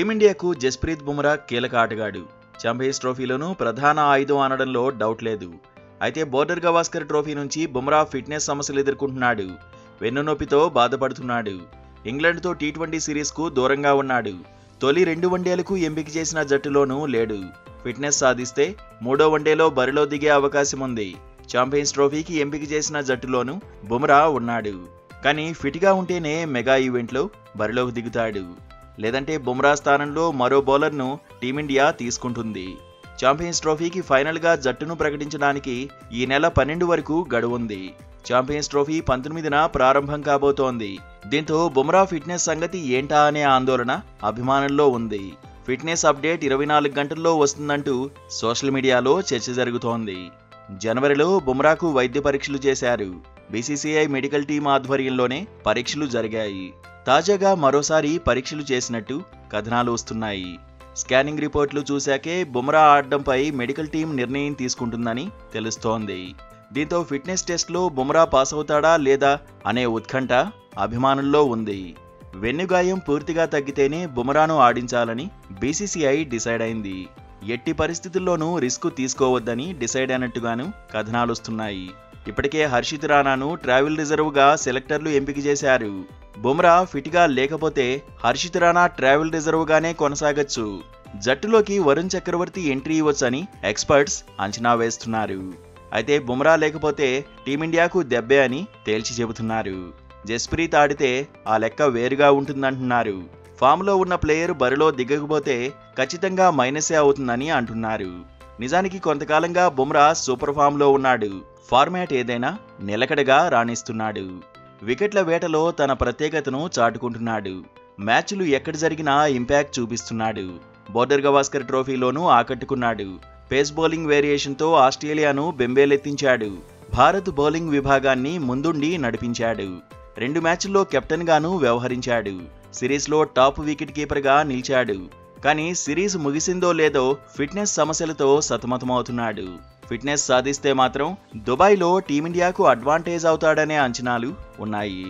టీమిండియాకు జస్ప్రీత్ బుమ్రా కీలక ఆటగాడు. ఛాంపియన్స్ ట్రోఫీలోనూ ప్రధాన ఆయుధం అనడంలో డౌట్ లేదు. అయితే బోర్డర్ గవాస్కర్ ట్రోఫీ నుంచి బుమ్రా ఫిట్నెస్ సమస్యలు ఎదుర్కొంటున్నాడు. వెన్నునొప్పితో బాధపడుతున్నాడు. ఇంగ్లాండ్తో టీ20 సిరీస్కు దూరంగా ఉన్నాడు. తొలి 2 వన్డేలకు ఎంపిక చేసిన జట్టులోనూ లేడు. ఫిట్నెస్ సాధిస్తే 3వ వన్డేలో బరిలో దిగే అవకాశం ఉంది. ఛాంపియన్స్ ట్రోఫీకి ఎంపిక చేసిన జట్టులోనూ బుమ్రా ఉన్నాడు. కానీ ఫిట్గా ఉంటేనే మెగా ఈవెంట్లో బరిలోకి దిగుతాడు. లేదంటే బుమ్రా స్థానంలో మరో బౌలర్ను టీమిండియా తీసుకుంటుంది. ఛాంపియన్స్ ట్రోఫీకి ఫైనల్గా జట్టును ప్రకటించడానికి ఈ నెల 12 వరకు గడువుంది. ఛాంపియన్స్ ట్రోఫీ 19న ప్రారంభం కాబోతోంది. దీంతో బుమ్రా ఫిట్నెస్ సంగతి ఏంటా అనే ఆందోళన అభిమానుల్లో ఉంది. ఫిట్నెస్ అప్డేట్ 24 గంటల్లో వస్తుందంటూ సోషల్ మీడియాలో చర్చ జరుగుతోంది. జనవరిలో బుమ్రాకు వైద్య పరీక్షలు చేశారు. బీసీసీఐ మెడికల్ టీం ఆధ్వర్యంలోనే పరీక్షలు జరిగాయి. తాజాగా మరోసారి పరీక్షలు చేసినట్టు కథనాలు వస్తున్నాయి. స్కానింగ్ రిపోర్ట్లు చూశాకే బుమ్రా ఆడడంపై మెడికల్ టీం నిర్ణయం తీసుకుంటుందని తెలుస్తోంది. దీంతో ఫిట్నెస్ టెస్ట్లో బుమ్రా పాస్ అవుతాడా లేదా అనే ఉత్కంఠ అభిమానుల్లో ఉంది. వెన్నుగాయం పూర్తిగా తగ్గితేనే బుమ్రాను ఆడించాలని బీసీసీఐ డిసైడ్ అయింది. ఎట్టి పరిస్థితుల్లోనూ రిస్క్ తీసుకోవద్దని డిసైడ్ అయినట్టుగాను కథనాలొస్తున్నాయి. ఇప్పటికే హర్షిత్ రానాను ట్రావెల్ రిజర్వ్గా సెలెక్టర్లు ఎంపిక చేశారు. బుమ్రా ఫిట్గా లేకపోతే హర్షిత్ రానా ట్రావెల్ రిజర్వ్గానే కొనసాగొచ్చు. జట్టులోకి వరుణ్ చక్రవర్తి ఎంట్రీ ఇవ్వొచ్చని ఎక్స్పర్ట్స్ అంచనా వేస్తున్నారు. అయితే బుమ్రా లేకపోతే టీమిండియాకు దెబ్బే అని తేల్చి చెబుతున్నారు. జస్ప్రీత్ ఆడితే ఆ లెక్క వేరుగా ఉంటుందంటున్నారు. ఫామ్లో ఉన్న ప్లేయర్ బరిలో దిగకపోతే ఖచ్చితంగా మైనసే అవుతుందని అంటున్నారు. నిజానికి కొంతకాలంగా బుమ్రా సూపర్ ఫామ్లో ఉన్నాడు. ఫార్మాట్ ఏదైనా నిలకడగా రాణిస్తున్నాడు. వికెట్ల వేటలో తన ప్రత్యేకతను చాటుకుంటున్నాడు. మ్యాచ్లు ఎక్కడ జరిగినా ఇంపాక్ట్ చూపిస్తున్నాడు. బోర్డర్ గవాస్కర్ ట్రోఫీలోనూ ఆకట్టుకున్నాడు. పేస్ బౌలింగ్ వేరియేషన్తో ఆస్ట్రేలియాను బెంబేలెత్తించాడు. భారత్ బౌలింగ్ విభాగాన్ని ముందుండి నడిపించాడు. 2 మ్యాచ్ల్లో కెప్టెన్గానూ వ్యవహరించాడు. సిరీస్లో టాప్ వికెట్ కీపర్గా నిలిచాడు. కానీ సిరీస్ ముగిసిందో లేదో ఫిట్నెస్ సమస్యలతో సతమతమవుతున్నాడు. ఫిట్నెస్ సాధిస్తే మాత్రం దుబాయ్లో టీమిండియాకు అడ్వాంటేజ్ అవుతాడనే అంచనాలు ఉన్నాయి.